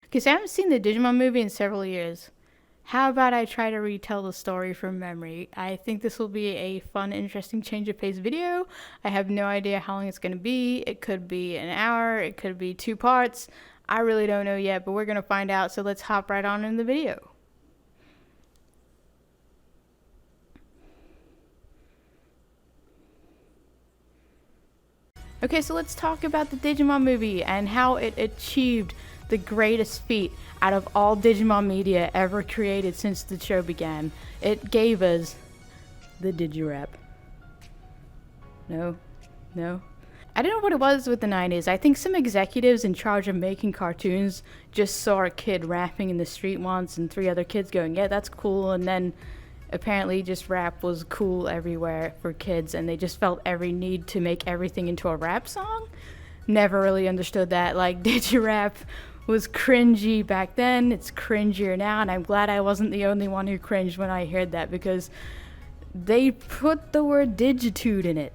Because I haven't seen the Digimon movie in several years. How about I try to retell the story from memory? I think this will be a fun, interesting change of pace video. I have no idea how long it's going to be. It could be an hour, it could be 2 parts. I really don't know yet, but we're going to find out, so let's hop right on in the video. Okay, so let's talk about the Digimon movie and how it achieved the greatest feat out of all Digimon media ever created since the show began. It gave us the Digirap. No. I don't know what it was with the 90s. I think some executives in charge of making cartoons just saw a kid rapping in the street once and 3 other kids going, yeah, that's cool, and then apparently just rap was cool everywhere for kids, and they just felt every need to make everything into a rap song. Never really understood that. Like, Digirap was cringy back then, it's cringier now, and I'm glad I wasn't the only one who cringed when I heard that, because they put the word digitude in it.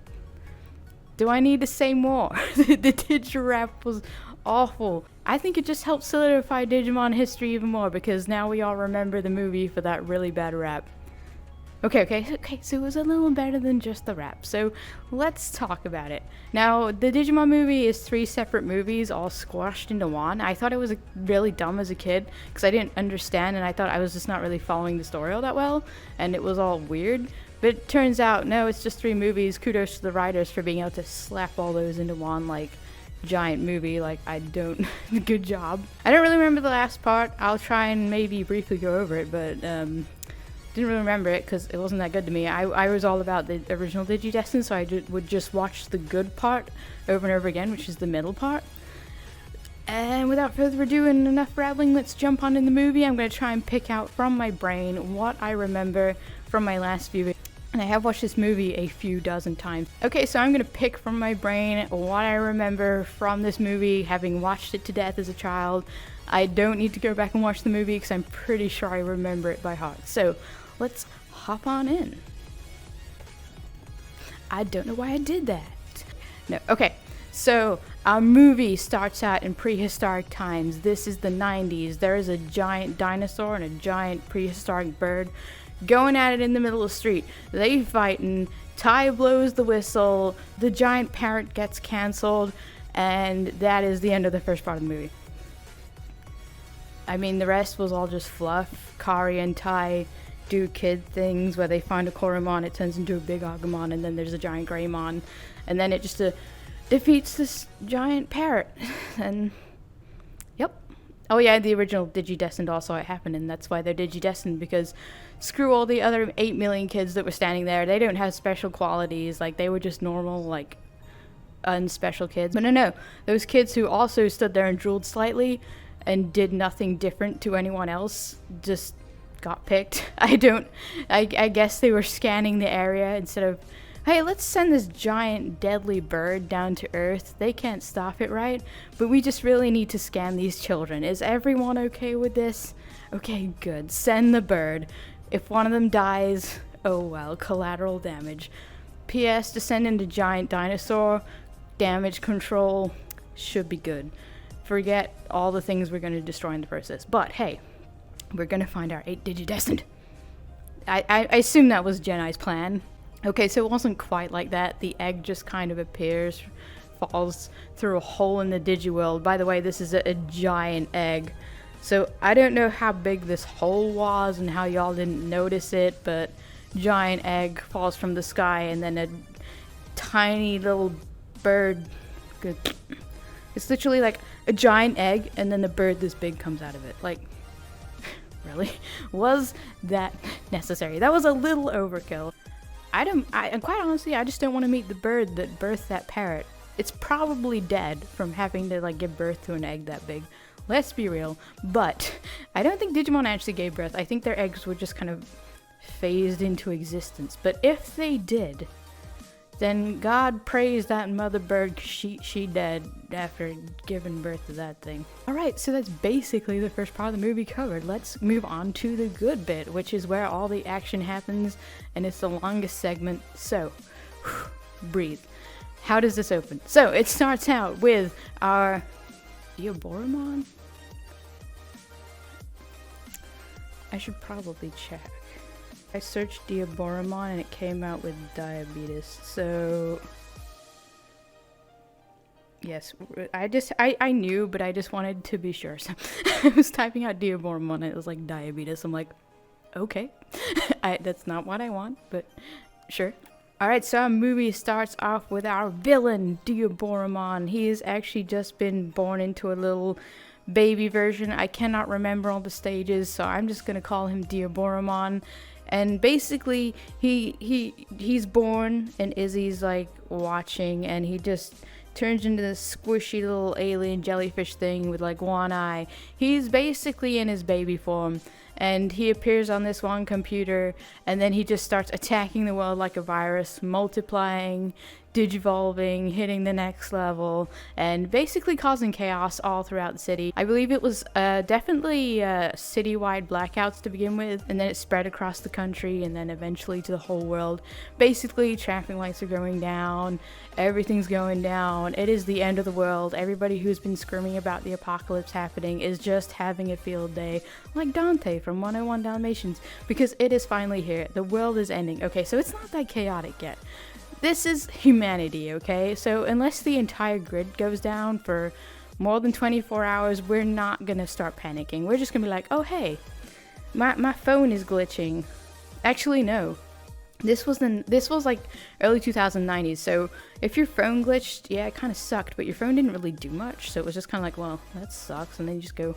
Do I need to say more? The Digirap was awful. I think it just helped solidify Digimon history even more, because now we all remember the movie for that really bad rap. Okay, so it was a little better than just the rap, so let's talk about it. Now, the Digimon movie is 3 separate movies all squashed into one. I thought it was really dumb as a kid, because I didn't understand, and I thought I was just not really following the story all that well, and it was all weird. But it turns out, no, it's just 3 movies. Kudos to the writers for being able to slap all those into one, like, giant movie. Like, I don't... Good job. I don't really remember the last part. I'll try and maybe briefly go over it, but, didn't really remember it because it wasn't that good to me. I was all about the original Digidestined, so I would just watch the good part over and over again, which is the middle part. And without further ado and enough rambling, let's jump on in the movie. I'm going to try and pick out from my brain what I remember from my last viewing. And I have watched this movie a few dozen times. Okay, so I'm going to pick from my brain what I remember from this movie, having watched it to death as a child. I don't need to go back and watch the movie because I'm pretty sure I remember it by heart. So let's hop on in. I don't know why I did that. No, okay. So our movie starts out in prehistoric times. This is the 90s. There is a giant dinosaur and a giant prehistoric bird going at it in the middle of the street. They fighting. Ty blows the whistle. The giant parrot gets canceled. And that is the end of the first part of the movie. I mean, the rest was all just fluff. Kari and Ty do kid things where they find a Koromon, it turns into a big Agumon, and then there's a giant Greymon, and then it just defeats this giant parrot. And yep. Oh yeah, the original Digidestined also happened, and that's why they're Digidestined, because screw all the other 8 million kids that were standing there. They don't have special qualities. Like, they were just normal, like, unspecial kids. But no, those kids who also stood there and drooled slightly and did nothing different to anyone else just got picked. I guess they were scanning the area instead of, hey, let's send this giant deadly bird down to Earth. They can't stop it, right? But we just really need to scan these children. Is everyone okay with this? Okay, good. Send the bird. If one of them dies, oh well, collateral damage. P.S. to send in the giant dinosaur, damage control should be good. Forget all the things we're going to destroy in the process. But hey, we're going to find our 8 Digidestined. I assume that was Jenai's plan. Okay, so it wasn't quite like that. The egg just kind of appears, falls through a hole in the Digiworld. By the way, this is a giant egg. So I don't know how big this hole was and how y'all didn't notice it, but giant egg falls from the sky, and then a tiny little bird. Good. It's literally like a giant egg, and then a bird this big comes out of it. Like, really? Was that necessary? That was a little overkill. And quite honestly, I just don't want to meet the bird that birthed that parrot. It's probably dead from having to, like, give birth to an egg that big. Let's be real. But I don't think Digimon actually gave birth. I think their eggs were just kind of phased into existence. But if they did, then God praise that mother bird, 'cause she dead after giving birth to that thing. Alright, so that's basically the first part of the movie covered. Let's move on to the good bit, which is where all the action happens, and it's the longest segment, so breathe. How does this open? So it starts out with our Diaboromon? I should probably check. I searched Diaboromon and it came out with diabetes, so... Yes, I knew, but I just wanted to be sure. So I was typing out Diaboromon and it was like diabetes. I'm like, okay. That's not what I want, but sure. Alright, so our movie starts off with our villain, Diaboromon. He has actually just been born into a little baby version. I cannot remember all the stages, so I'm just gonna call him Diaboromon. And basically, he's born, and Izzy's like watching, and he just turns into this squishy little alien jellyfish thing with like one eye. He's basically in his baby form, and he appears on this one computer, and then he just starts attacking the world like a virus, multiplying, digivolving, hitting the next level, and basically causing chaos all throughout the city. I believe it was definitely citywide blackouts to begin with, and then it spread across the country, and then eventually to the whole world. Basically, traffic lights are going down, everything's going down, it is the end of the world. Everybody who's been screaming about the apocalypse happening is just having a field day, like Dante from 101 Dalmatians, because it is finally here. The world is ending. Okay, so it's not that chaotic yet. This is humanity, okay? So unless the entire grid goes down for more than 24 hours, we're not gonna start panicking. We're just gonna be like, oh hey, my phone is glitching. Actually, no. This was like early 2090s, so if your phone glitched, yeah, it kind of sucked, but your phone didn't really do much, so it was just kind of like, well, that sucks, and then you just go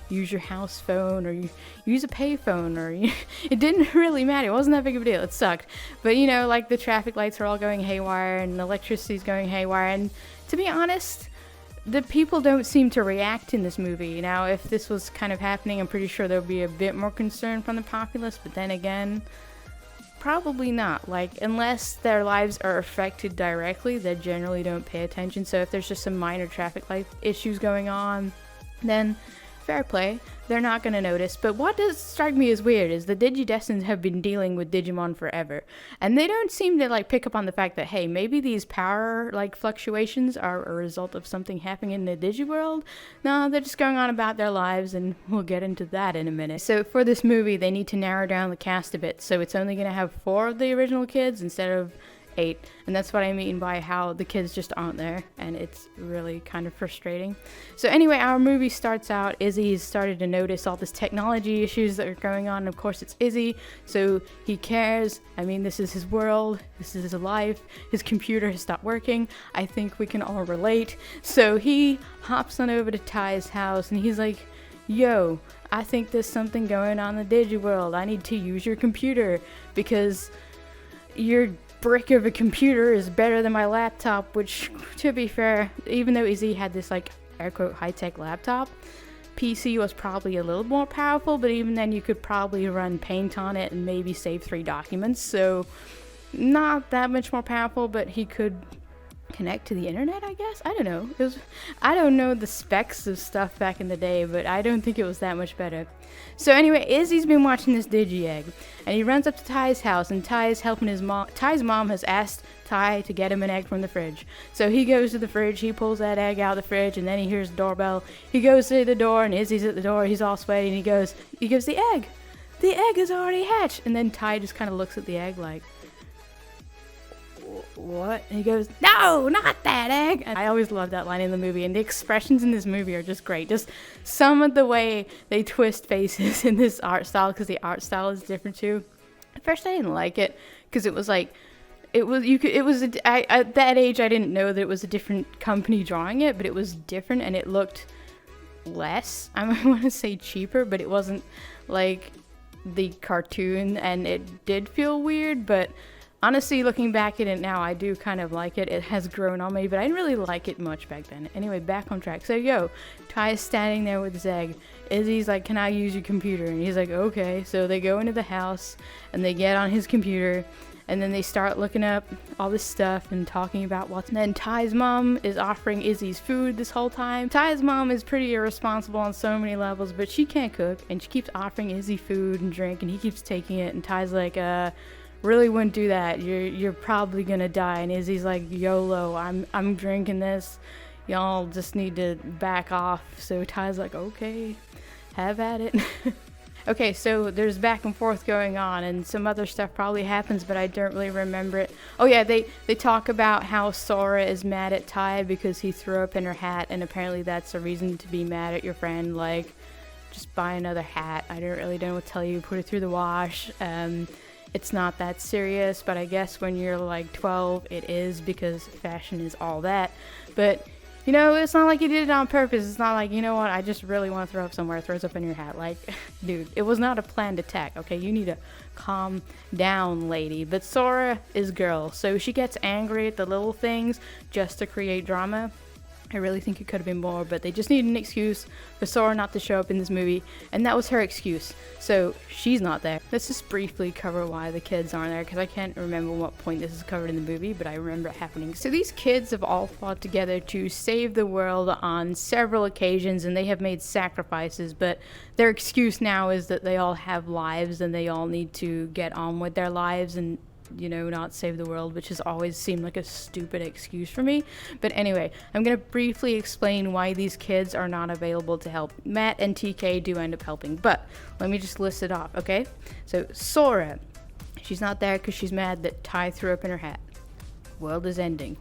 use your house phone, or you use a pay phone, or it didn't really matter. It wasn't that big of a deal. It sucked. But you know, like the traffic lights are all going haywire and electricity's going haywire, and to be honest, the people don't seem to react in this movie. Now, if this was kind of happening, I'm pretty sure there would be a bit more concern from the populace, but then again, probably not. Like, unless their lives are affected directly, they generally don't pay attention. So if there's just some minor traffic light issues going on, then fair play, they're not going to notice. But what does strike me as weird is the Digidestined have been dealing with Digimon forever, and they don't seem to like pick up on the fact that, hey, maybe these power like fluctuations are a result of something happening in the Digiworld. No, they're just going on about their lives, and we'll get into that in a minute. So for this movie, they need to narrow down the cast a bit, so it's only going to have 4 of the original kids instead of 8, and that's what I mean by how the kids just aren't there, and it's really kind of frustrating. So anyway, our movie starts out, Izzy's started to notice all this technology issues that are going on. Of course, it's Izzy, so he cares. I mean, this is his world, this is his life, his computer has stopped working. I think we can all relate. So he hops on over to Ty's house, and he's like, yo, I think there's something going on in the Digiworld. I need to use your computer, because your brick of a computer is better than my laptop, which, to be fair, even though Izzy had this like air quote high-tech laptop, PC was probably a little more powerful, but even then you could probably run Paint on it and maybe save 3 documents, so not that much more powerful, but he could connect to the internet, I guess. I don't know. I don't know the specs of stuff back in the day, but I don't think it was that much better. So anyway, Izzy's been watching this Digi-Egg, and he runs up to Ty's house, and Ty's helping his mom. Ty's mom has asked Ty to get him an egg from the fridge. So he goes to the fridge, he pulls that egg out of the fridge, and then he hears the doorbell. He goes to the door, and Izzy's at the door, he's all sweaty, and he goes, the egg! The egg is already hatched! And then Ty just kind of looks at the egg like, what? And he goes, no, not that egg. And I always love that line in the movie, and the expressions in this movie are just great. Just some of the way they twist faces in this art style, because the art style is different too. At first I didn't like it, because it was like, at that age I didn't know that it was a different company drawing it, but it was different, and it looked less, I might want to say cheaper, but it wasn't like the cartoon, and it did feel weird, but honestly, looking back at it now, I do kind of like it. It has grown on me, but I didn't really like it much back then. Anyway, back on track. So, yo, Ty is standing there with his egg. Izzy's like, can I use your computer? And he's like, okay. So they go into the house, and they get on his computer, and then they start looking up all this stuff and talking about what's... And then Ty's mom is offering Izzy's food this whole time. Ty's mom is pretty irresponsible on so many levels, but she can't cook, and she keeps offering Izzy food and drink, and he keeps taking it, and Ty's like, really wouldn't do that. You're probably gonna die. And Izzy's like, YOLO, I'm drinking this. Y'all just need to back off. So Ty's like, okay, have at it. Okay, so there's back and forth going on, and some other stuff probably happens, but I don't really remember it. Oh yeah, they talk about how Sora is mad at Tai because he threw up in her hat, and apparently that's a reason to be mad at your friend. Like, just buy another hat. I don't really know what to tell you. Put it through the wash. It's not that serious, but I guess when you're like 12, it is, because fashion is all that. But you know, it's not like you did it on purpose. It's not like, you know what, I just really want to throw up somewhere, throws up in your hat. Like, dude, it was not a planned attack, okay? You need to calm down, lady. But Sora is girl, so she gets angry at the little things just to create drama. I really think it could have been more, but they just needed an excuse for Sora not to show up in this movie, and that was her excuse. So she's not there. Let's just briefly cover why the kids aren't there, because I can't remember what point this is covered in the movie, but I remember it happening. So these kids have all fought together to save the world on several occasions, and they have made sacrifices, but their excuse now is that they all have lives and they all need to get on with their lives and, you know, not save the world, which has always seemed like a stupid excuse for me. But anyway, I'm going to briefly explain why these kids are not available to help. Matt and TK do end up helping, but let me just list it off, okay? So Sora, she's not there because she's mad that Tai threw up in her hat. World is ending.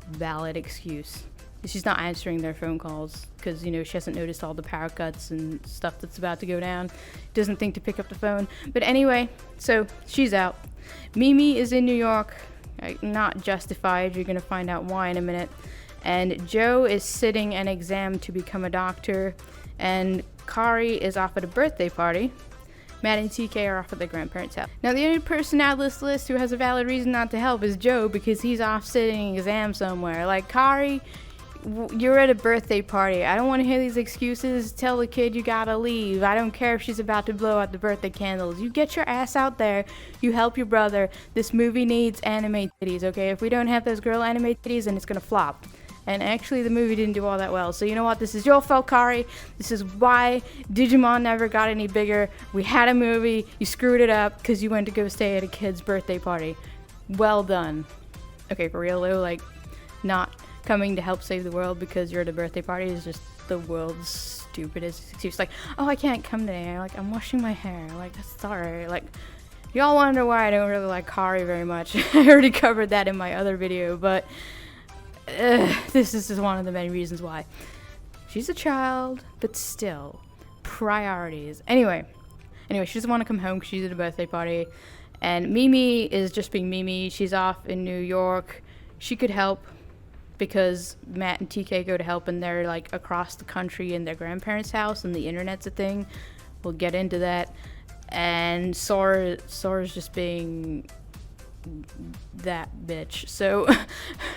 Valid excuse. She's not answering their phone calls because, you know, she hasn't noticed all the power cuts and stuff that's about to go down. Doesn't think to pick up the phone. But anyway, so she's out. Mimi is in New York. Not justified. You're going to find out why in a minute. And Joe is sitting an exam to become a doctor. And Kari is off at a birthday party. Matt and TK are off at their grandparents' house. Now, the only person out of this list who has a valid reason not to help is Joe, because he's off sitting an exam somewhere. Like, Kari, you're at a birthday party. I don't want to hear these excuses. Tell the kid you gotta leave. I don't care if she's about to blow out the birthday candles. You get your ass out there. You help your brother. This movie needs anime titties, okay? If we don't have those girl anime titties, then it's gonna flop. And actually, the movie didn't do all that well. So you know what? This is your fault, Kari. This is why Digimon never got any bigger. We had a movie. You screwed it up because you went to go stay at a kid's birthday party. Well done. Okay, for real though, like, not coming to help save the world because you're at a birthday party is just the world's stupidest excuse. Like, oh, I can't come today. Like, I'm washing my hair. Like, sorry. Like, y'all wonder why I don't really like Kari very much. I already covered that in my other video, but this is just one of the many reasons why. She's a child, but still, priorities. Anyway, she doesn't want to come home because she's at a birthday party, and Mimi is just being Mimi. She's off in New York. She could help, because Matt and TK go to help, and they're like across the country in their grandparents' house, and the internet's a thing. We'll get into that. And Sora's just being that bitch. So,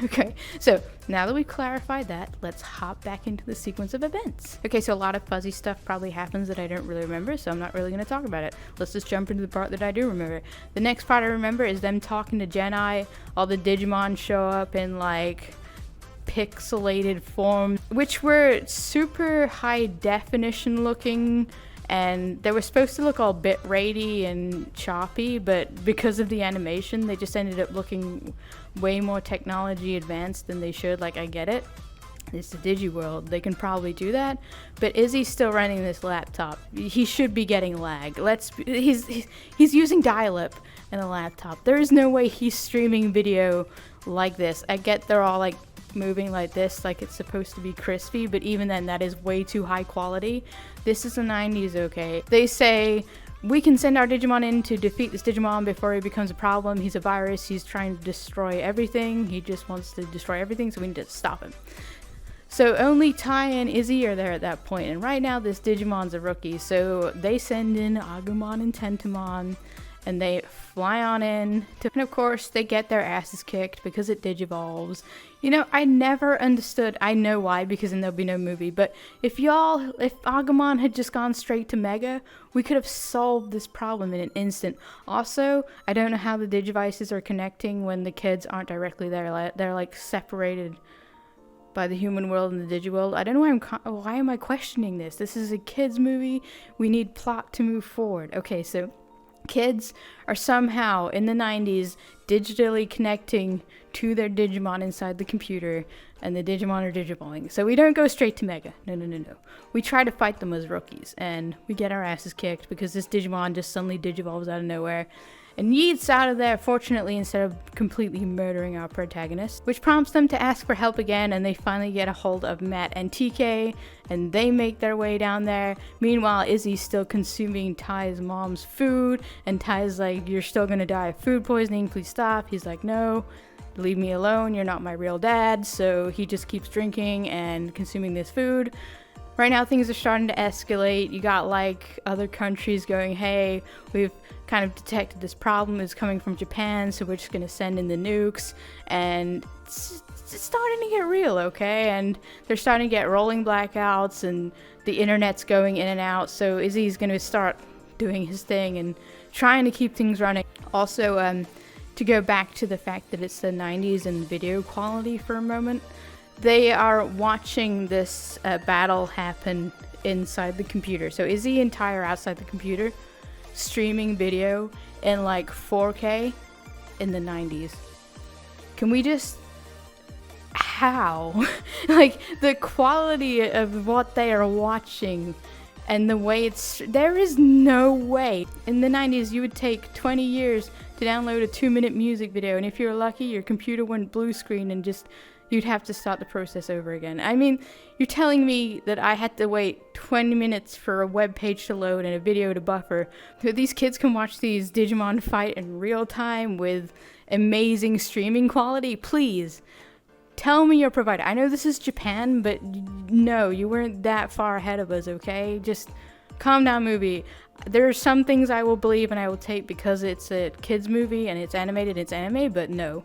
okay. So now that we've clarified that, let's hop back into the sequence of events. Okay, so a lot of fuzzy stuff probably happens that I don't really remember, so I'm not really going to talk about it. Let's just jump into the part that I do remember. The next part I remember is them talking to Genai. All the Digimon show up in like pixelated form, which were super high definition looking, and they were supposed to look all bit-ratey and choppy, but because of the animation they just ended up looking way more technology advanced than they should. Like, I get it, it's the Digiworld, they can probably do that, but Izzy's still running this laptop. He should be getting lag. He's using dial-up in a laptop. There is no way he's streaming video like this. I get they're all like moving like this, like it's supposed to be crispy, but even then, that is way too high quality. This is the 90s, okay? They say, we can send our Digimon in to defeat this Digimon before he becomes a problem. He's a virus. He's trying to destroy everything. He just wants to destroy everything, so we need to stop him. So only Tai and Izzy are there at that point, and right now this Digimon's a rookie, so they send in Agumon and Tentomon, and they fly on in, and of course they get their asses kicked because it digivolves. You know, I never understood, I know why, because then there'll be no movie, but if Agumon had just gone straight to Mega, we could have solved this problem in an instant. Also, I don't know how the Digivices are connecting when the kids aren't directly there. They're like separated by the human world and the Digiworld. I don't know why am I questioning this? This is a kids movie. We need plot to move forward. Okay, so Kids are somehow in the 90s digitally connecting to their Digimon inside the computer, and the Digimon are digivolving. So we don't go straight to Mega. No. We try to fight them as rookies, and we get our asses kicked because this Digimon just suddenly digivolves out of nowhere and yeets out of there, fortunately, instead of completely murdering our protagonist, which prompts them to ask for help again, and they finally get a hold of Matt and TK, and they make their way down there. Meanwhile, Izzy's still consuming Ty's mom's food, and Ty's like, "You're still gonna die of food poisoning, please stop." He's like, "No, leave me alone, you're not my real dad." So he just keeps drinking and consuming this food. Right now things are starting to escalate. You got like other countries going, "Hey, we've kind of detected this problem is coming from Japan, so we're just gonna send in the nukes." And it's starting to get real, okay? And they're starting to get rolling blackouts, and the internet's going in and out. So Izzy's gonna start doing his thing and trying to keep things running. Also, to go back to the fact that it's the 90s and video quality for a moment, they are watching this battle happen inside the computer. So Izzy and Ty are outside the computer streaming video in like 4K in the 90s. Can we just... how? Like, the quality of what they are watching and the way it's... there is no way. In the 90s, you would take 20 years to download a 2-minute music video, and if you're lucky, your computer went blue screen and just... you'd have to start the process over again. I mean, you're telling me that I had to wait 20 minutes for a web page to load and a video to buffer, so these kids can watch these Digimon fight in real time with amazing streaming quality? Please, tell me your provider. I know this is Japan, but no, you weren't that far ahead of us, okay? Just calm down, movie. There are some things I will believe and I will take because it's a kids movie and it's animated, it's anime, but no.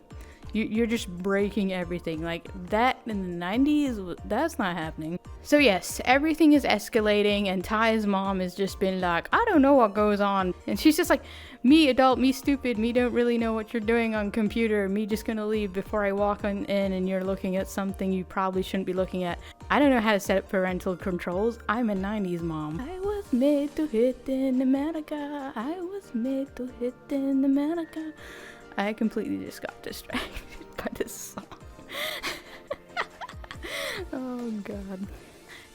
You're just breaking everything. Like, that in the 90s, that's not happening. So yes, everything is escalating, and Ty's mom has just been like, "I don't know what goes on." And she's just like, "Me adult, me stupid, me don't really know what you're doing on computer, me just gonna leave before I walk on in and you're looking at something you probably shouldn't be looking at. I don't know how to set up parental controls. I'm a 90s mom. I was made to hit in America. I was made to hit in America." I completely just got distracted by this song. Oh god.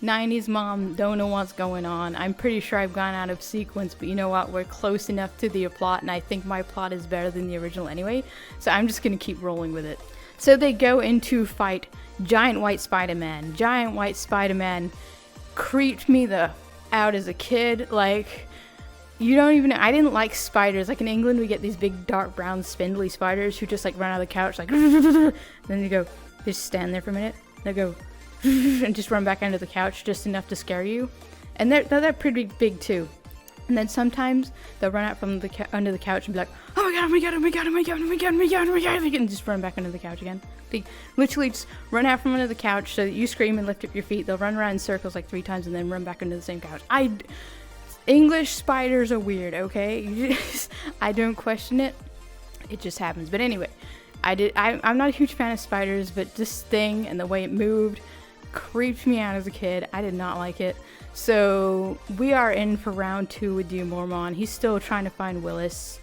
90s mom, don't know what's going on. I'm pretty sure I've gone out of sequence, but you know what? We're close enough to the plot, and I think my plot is better than the original anyway, so I'm just gonna keep rolling with it. So they go in to fight Giant White Spider-Man. Giant White Spider-Man creeped me the out as a kid. Like, you don't even know. I didn't like spiders. Like, in England, we get these big dark brown spindly spiders who just like run out of the couch like and then they go, they just stand there for a minute, they go and just run back under the couch just enough to scare you. And they're pretty big too. And then sometimes they'll run out from the under the couch and be like, "Oh my god, oh my god, oh my god, oh my god, oh my god, oh my god, oh my god," and just run back under the couch again. They literally just run out from under the couch so that you scream and lift up your feet. They'll run around in circles like 3 times and then run back under the same couch. English spiders are weird, okay? I don't question it. It just happens. But anyway, I'm not a huge fan of spiders, but this thing and the way it moved creeped me out as a kid. I did not like it. So we are in for round 2 with Diamormon. He's still trying to find Willis,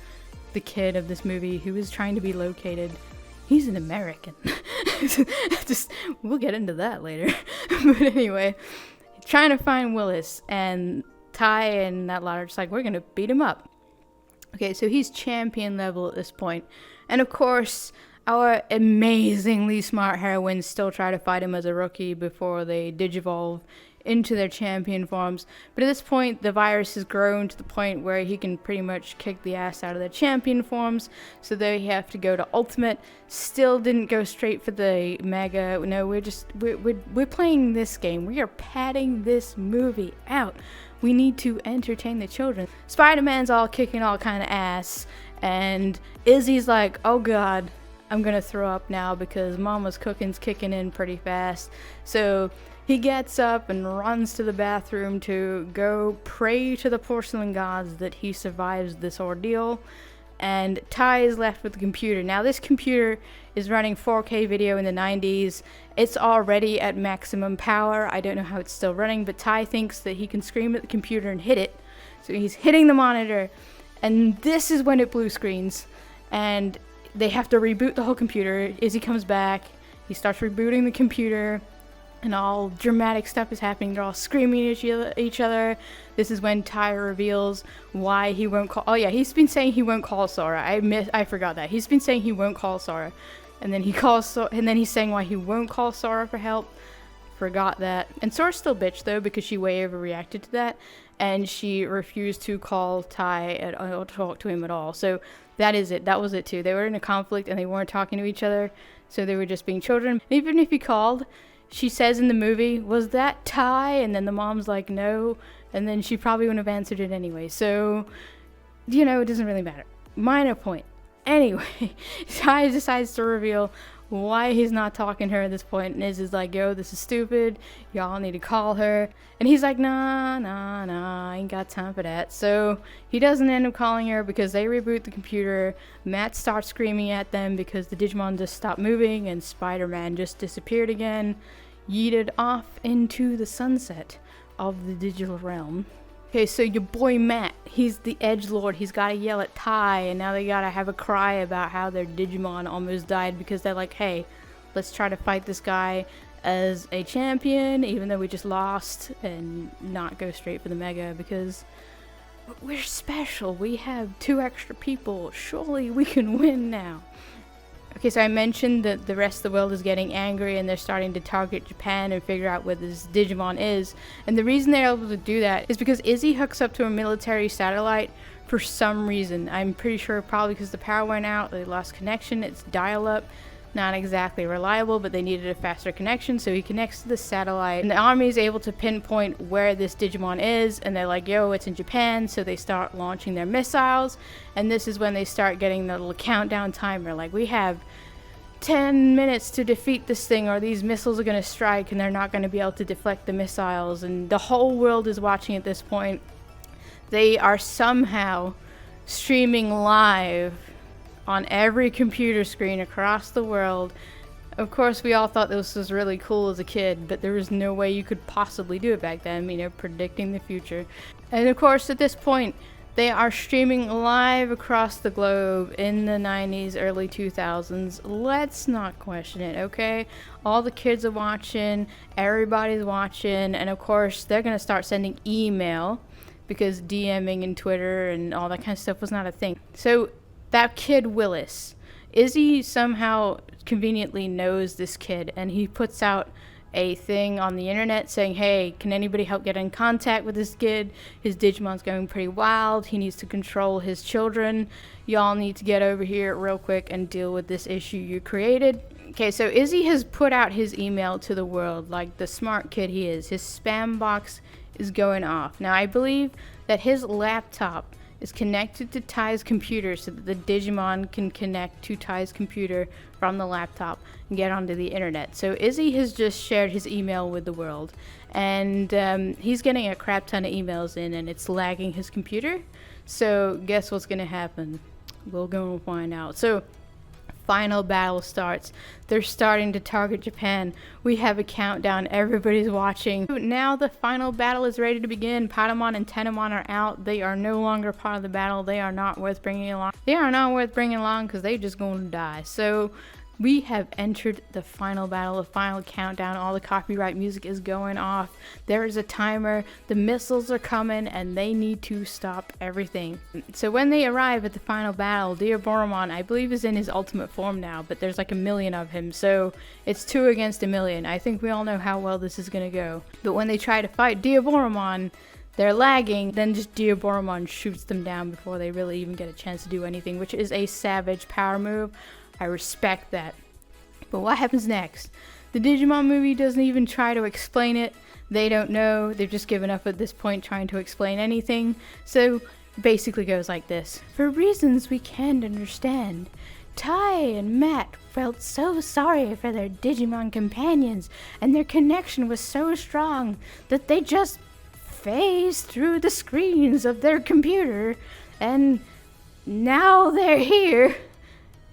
the kid of this movie, who is trying to be located. He's an American. We'll get into that later. But anyway, trying to find Willis, and Ty and that lot are just like, "We're gonna beat him up." Okay, so he's champion level at this point. And of course, our amazingly smart heroines still try to fight him as a rookie before they digivolve into their champion forms. But at this point, the virus has grown to the point where he can pretty much kick the ass out of their champion forms, so they have to go to ultimate. Still didn't go straight for the mega. No, we're playing this game. We are padding this movie out. We need to entertain the children. Spider-Man's all kicking all kind of ass, and Izzy's like, "Oh god, I'm gonna throw up now because Mama's cooking's kicking in pretty fast." So he gets up and runs to the bathroom to go pray to the porcelain gods that he survives this ordeal. And Ty is left with the computer. Now this computer is running 4K video in the 90s. It's already at maximum power. I don't know how it's still running, but Ty thinks that he can scream at the computer and hit it. So he's hitting the monitor, And this is when it blue screens, and they have to reboot the whole computer. Izzy comes back, he starts rebooting the computer, and all dramatic stuff is happening. They're all screaming at each other. This is when Tai reveals why he won't call. Oh yeah, he's been saying he won't call Sora. I forgot that. He's been saying he won't call Sora, and then and then he's saying why he won't call Sora for help. Forgot that. And Sora's still bitch though, because she way overreacted to that, and she refused to call Tai or talk to him at all. So that is it. That was it too. They were in a conflict and they weren't talking to each other, so they were just being children. Even if he called, she says in the movie, "Was that Tai?" And then the mom's like, "No," and then she probably wouldn't have answered it anyway. So, you know, it doesn't really matter. Minor point. Anyway, Tai decides to reveal why he's not talking to her at this point, and Izzy's like, "Yo, this is stupid, y'all need to call her," and he's like, nah, I ain't got time for that. So he doesn't end up calling her because they reboot the computer. Matt starts screaming at them because the Digimon just stopped moving, and Spider-Man just disappeared again, yeeted off into the sunset of the digital realm. Okay, so your boy Matt, he's the edgelord. He's got to yell at Tai, and now they got to have a cry about how their Digimon almost died because they're like, hey, let's try to fight this guy as a champion, even though we just lost, and not go straight for the Mega because we're special. We have 2 extra people. Surely we can win now. Okay, so I mentioned that the rest of the world is getting angry and they're starting to target Japan and figure out where this Digimon is. And the reason they're able to do that is because Izzy hooks up to a military satellite for some reason. I'm pretty sure probably because the power went out, they lost connection, it's dial-up. Not exactly reliable, but they needed a faster connection, so he connects to the satellite. And the army is able to pinpoint where this Digimon is, and they're like, yo, it's in Japan, so they start launching their missiles. And this is when they start getting the little countdown timer, like, we have 10 minutes to defeat this thing, or these missiles are going to strike, and they're not going to be able to deflect the missiles. And the whole world is watching at this point. They are somehow streaming live on every computer screen across the world. Of course, we all thought this was really cool as a kid, but there was no way you could possibly do it back then, you know, predicting the future. And of course, at this point, they are streaming live across the globe in the 90s, early 2000s. Let's not question it, okay? All the kids are watching, everybody's watching, and of course, they're gonna start sending email because DMing and Twitter and all that kind of stuff was not a thing. So that kid Willis, Izzy somehow conveniently knows this kid, and he puts out a thing on the internet saying, hey, can anybody help get in contact with this kid? His Digimon's going pretty wild. He needs to control his children. Y'all need to get over here real quick and deal with this issue you created. Okay, so Izzy has put out his email to the world like the smart kid he is. His spam box is going off. Now, I believe that his laptop is connected to Tai's computer so that the Digimon can connect to Tai's computer from the laptop and get onto the internet. So Izzy has just shared his email with the world, and he's getting a crap ton of emails in, and it's lagging his computer. So guess what's gonna happen? We'll go and find out. So final battle starts. They're starting to target Japan. We have a countdown. Everybody's watching. Now the final battle is ready to begin. Patamon and Tenamon are out. They are no longer part of the battle. They are not worth bringing along. They are not worth bringing along because they're just going to die. So we have entered the final battle, the final countdown. All the copyright music is going off. There is a timer. The missiles are coming, and they need to stop everything. So when they arrive at the final battle, Diaboromon, I believe, is in his ultimate form now, but there's like 1 million of him, so it's 2 against 1 million. I think we all know how well this is going to go. But when they try to fight Diaboromon, they're lagging, then just Diaboromon shoots them down before they really even get a chance to do anything, which is a savage power move. I respect that. But what happens next? The Digimon movie doesn't even try to explain it. They don't know. They've just given up at this point trying to explain anything. So it basically goes like this. For reasons we can't understand, Tai and Matt felt so sorry for their Digimon companions, and their connection was so strong that they just phased through the screens of their computer, and now they're here.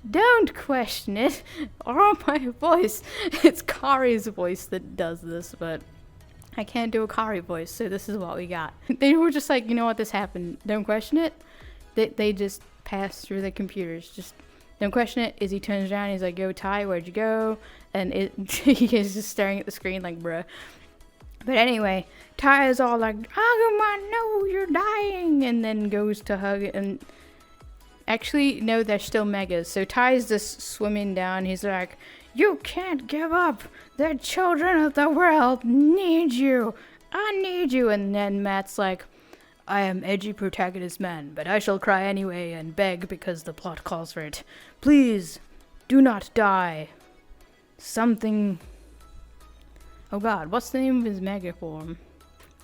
Don't question it, or my voice. It's Kari's voice that does this, but I can't do a Kari voice, so this is what we got. They were just like, you know what, this happened. Don't question it. They just pass through the computers. Just don't question it. Izzy turns around, he's like, yo, Ty, where'd you go? And he is just staring at the screen like, bruh. But anyway, Ty is all like, Agumon, no, you're dying, and then goes to hug it. And actually, no, they're still megas. So Ty's just swimming down. He's like, you can't give up. The children of the world need you. I need you. And then Matt's like, I am edgy protagonist man, but I shall cry anyway and beg because the plot calls for it. Please, do not die. Something... Oh god, what's the name of his mega form?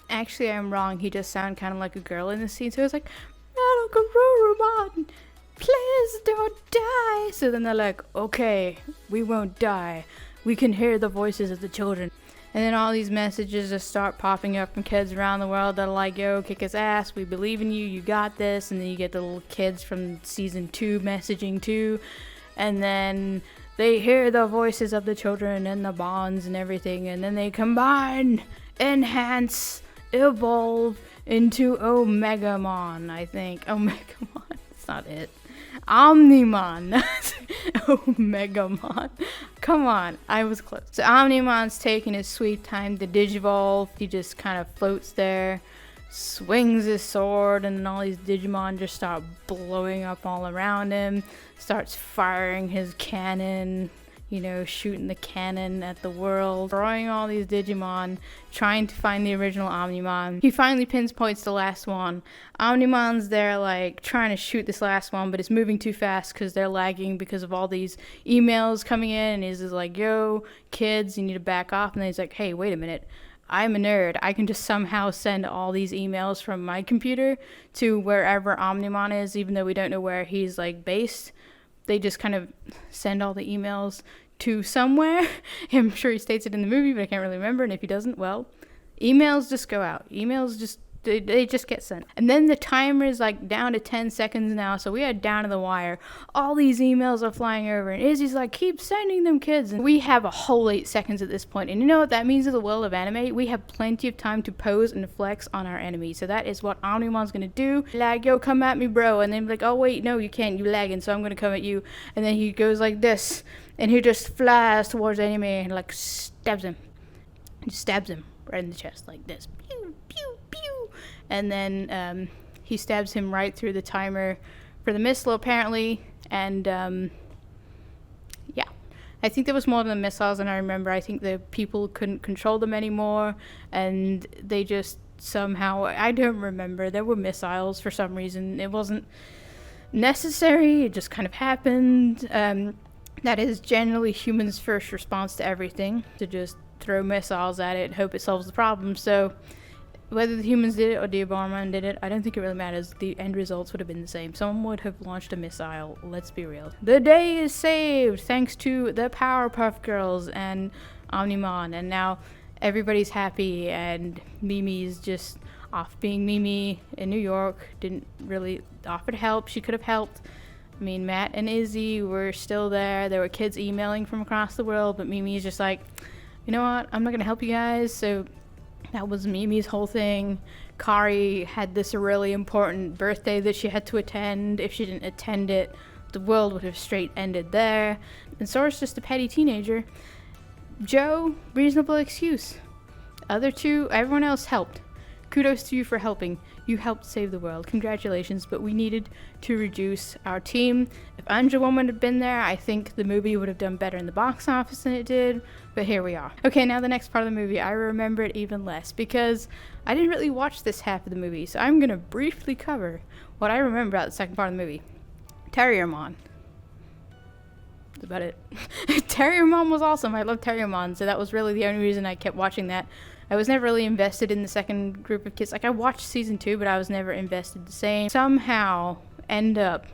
Actually, I'm wrong. He just sounded kind of like a girl in the scene, so it's like, Metal Garurumon, please don't die. So then they're like, okay, we won't die. We can hear the voices of the children. And then all these messages just start popping up from kids around the world that are like, yo, kick his ass, we believe in you, you got this. And then you get the little kids from season 2 messaging too. And then they hear the voices of the children and the bonds and everything. And then they combine, enhance, evolve into Omegamon, I think. Omegamon, that's not it. Omnimon. Omegamon. Come on, I was close. So Omnimon's taking his sweet time to digivolve. He just kind of floats there, swings his sword, and then all these Digimon just start blowing up all around him. Starts firing his cannon, you know, shooting the cannon at the world, throwing all these Digimon, trying to find the original Omnimon. He finally pinpoints the last one. Omnimon's there, like, trying to shoot this last one, but it's moving too fast because they're lagging because of all these emails coming in, and he's just like, yo, kids, you need to back off. And then he's like, hey, wait a minute. I'm a nerd. I can just somehow send all these emails from my computer to wherever Omnimon is, even though we don't know where he's, like, based. They just kind of send all the emails to somewhere. I'm sure he states it in the movie, but I can't really remember. And if he doesn't, well, emails just go out. Emails just, they just get sent. And then the timer is like down to 10 seconds now. So we are down to the wire. All these emails are flying over. And Izzy's like, keep sending them, kids. And we have a whole 8 seconds at this point. And you know what that means in the world of anime? We have plenty of time to pose and flex on our enemy. So that is what Omnimon's going to do. Like, yo, come at me, bro. And then be like, oh, wait, no, you can't. You lagging. So I'm going to come at you. And then he goes like this. And he just flies towards the enemy and like stabs him. Just stabs him right in the chest like this. Pew, pew, pew. And then he stabs him right through the timer for the missile apparently. And yeah, I think there was more than the missiles than I remember. I think the people couldn't control them anymore. And they just somehow, I don't remember. There were missiles for some reason. It wasn't necessary. It just kind of happened. That is generally humans' first response to everything, to just throw missiles at it and hope it solves the problem. So whether the humans did it or Digimon did it, I don't think it really matters. The end results would have been the same. Someone would have launched a missile, let's be real. The day is saved thanks to the Powerpuff Girls and Omnimon, and now everybody's happy, and Mimi's just off being Mimi in New York, didn't really offer to help. She could have helped. I mean, Matt and Izzy were still there. There were kids emailing from across the world, but Mimi's just like, you know what? I'm not going to help you guys. So that was Mimi's whole thing. Kari had this really important birthday that she had to attend. If she didn't attend it, the world would have straight ended there. And Sora's just a petty teenager. Joe, reasonable excuse. Other two, everyone else helped. Kudos to you for helping. You helped save the world. Congratulations, but we needed to reduce our team. If Anja Woman had been there, I think the movie would have done better in the box office than it did, but here we are. Okay, now the next part of the movie, I remember it even less because I didn't really watch this half of the movie, so I'm going to briefly cover what I remember about the second part of the movie. Terriermon. That's about it. Terriermon was awesome. I love Terriermon, so that was really the only reason I kept watching that. I was never really invested in the second group of kids. Like, I watched season 2, but I was never invested the same. Somehow end up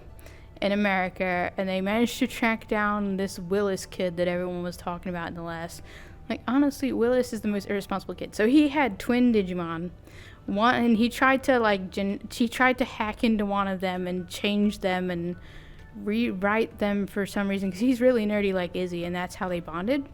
in America, and they managed to track down this Willis kid that everyone was talking about in the last. Like, honestly, Willis is the most irresponsible kid. So he had twin Digimon. One, and he tried to, like, he tried to hack into one of them and change them and rewrite them for some reason, because he's really nerdy like Izzy, and that's how they bonded.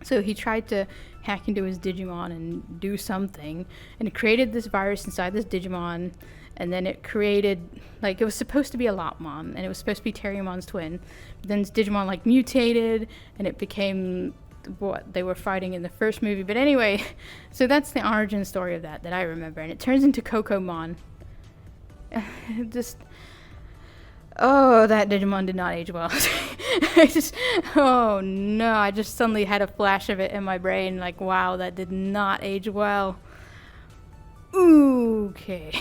So he tried to hack into his Digimon and do something, and it created this virus inside this Digimon, and then it created, like, it was supposed to be a Lopmon, and it was supposed to be Terriermon's twin. But then Digimon, like, mutated, and it became what they were fighting in the first movie. But anyway, so that's the origin story of that I remember, and it turns into Kokomon. Just, oh, that Digimon did not age well. Oh no, I just suddenly had a flash of it in my brain, like, wow, that did not age well. Okay.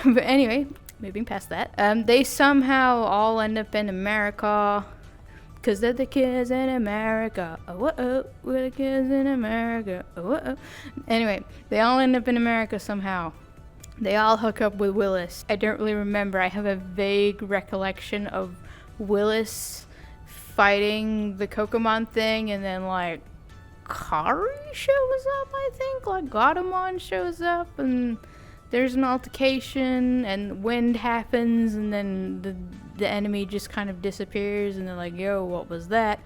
But anyway, moving past that, they somehow all end up in America, because they're the kids in America. Oh, we're the kids in America. Oh. Anyway, they all end up in America somehow. They all hook up with Willis. I don't really remember. I have a vague recollection of Willis fighting the Kokomon thing, and then, like, Kari shows up, I think. Like, Godamon shows up, and there's an altercation, and wind happens, and then the enemy just kind of disappears, and they're like, yo, what was that?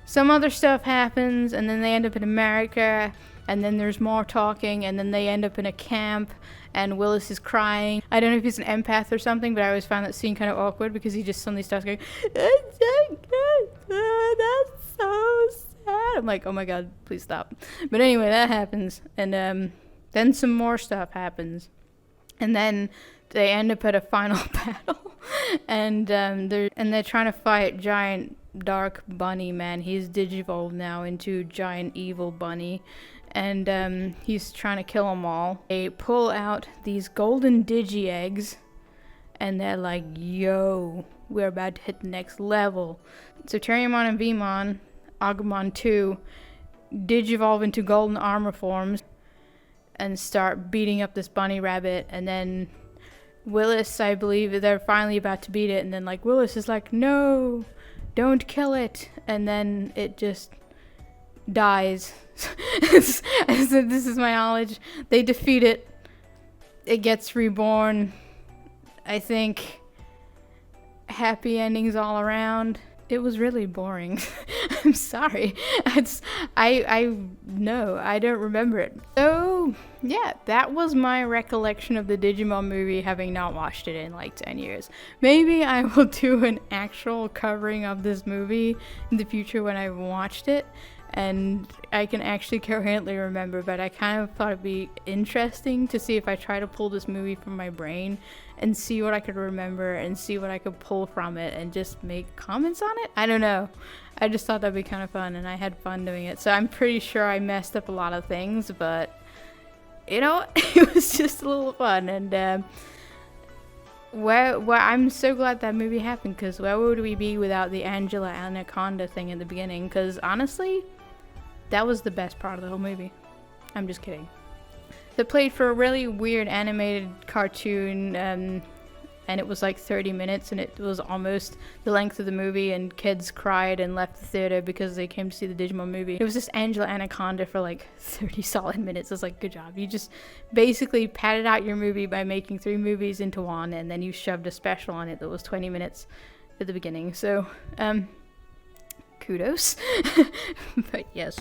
Some other stuff happens, and then they end up in America, and then there's more talking, and then they end up in a camp, and Willis is crying. I don't know if he's an empath or something, but I always found that scene kind of awkward, because he just suddenly starts going, that's so sad. I'm like, oh my god, please stop. But anyway, that happens, and then some more stuff happens, and then they end up at a final battle, and they're trying to fight giant dark bunny man. He's digivolved now into giant evil bunny, and he's trying to kill them all. They pull out these golden digi eggs, and they're like, yo, we're about to hit the next level. So Terriermon and Vmon, Agumon 2, digivolve into golden armor forms and start beating up this bunny rabbit, and then Willis, I believe, they're finally about to beat it, and then, like, Willis is like, no, don't kill it, and then it just dies. This is my knowledge. They defeat it. It gets reborn. I think happy endings all around. It was really boring. I'm sorry. I don't remember it. So, yeah, that was my recollection of the Digimon movie, having not watched it in like 10 years. Maybe I will do an actual covering of this movie in the future when I've watched it, and I can actually coherently remember, but I kind of thought it'd be interesting to see if I try to pull this movie from my brain and see what I could remember and see what I could pull from it and just make comments on it. I don't know. I just thought that'd be kind of fun, and I had fun doing it. So I'm pretty sure I messed up a lot of things, but you know, it was just a little fun. And where I'm so glad that movie happened, because where would we be without the Angela Anaconda thing in the beginning? Because honestly, that was the best part of the whole movie. I'm just kidding. They played for a really weird animated cartoon, and it was like 30 minutes, and it was almost the length of the movie, and kids cried and left the theater because they came to see the Digimon movie. It was just Angela Anaconda for like 30 solid minutes. It's like, good job. You just basically padded out your movie by making 3 movies into one, and then you shoved a special on it that was 20 minutes at the beginning. So, kudos. But yes.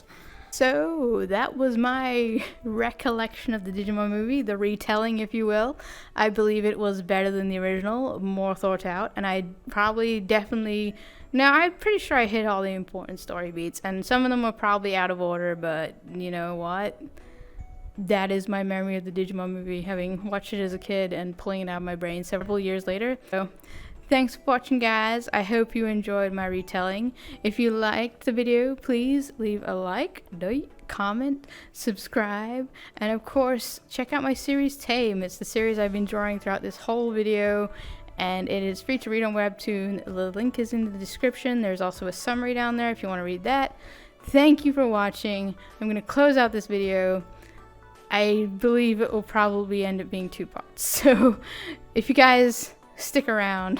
So that was my recollection of the Digimon movie, the retelling, if you will. I believe it was better than the original, more thought out, and I'm pretty sure I hit all the important story beats, and some of them were probably out of order, but you know what? That is my memory of the Digimon movie, having watched it as a kid and pulling it out of my brain several years later. So, thanks for watching, guys. I hope you enjoyed my retelling. If you liked the video, please leave a like, comment, subscribe, and of course, check out my series Tame. It's the series I've been drawing throughout this whole video, and it is free to read on Webtoon. The link is in the description. There's also a summary down there if you want to read that. Thank you for watching. I'm going to close out this video. I believe it will probably end up being 2 parts. So, if you guys stick around.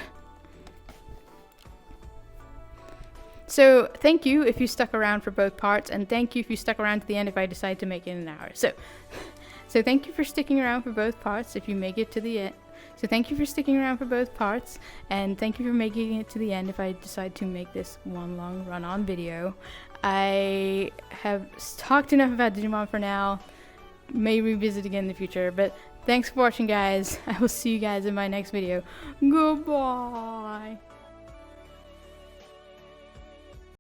So, thank you if you stuck around for both parts, and thank you if you stuck around to the end if I decide to make it an hour. So thank you for sticking around for both parts if you make it to the end. So thank you for sticking around for both parts, and thank you for making it to the end if I decide to make this one long run-on video. I have talked enough about Digimon for now. May revisit again in the future, but Thanks for watching, guys. I will see you guys in my next video. Goodbye.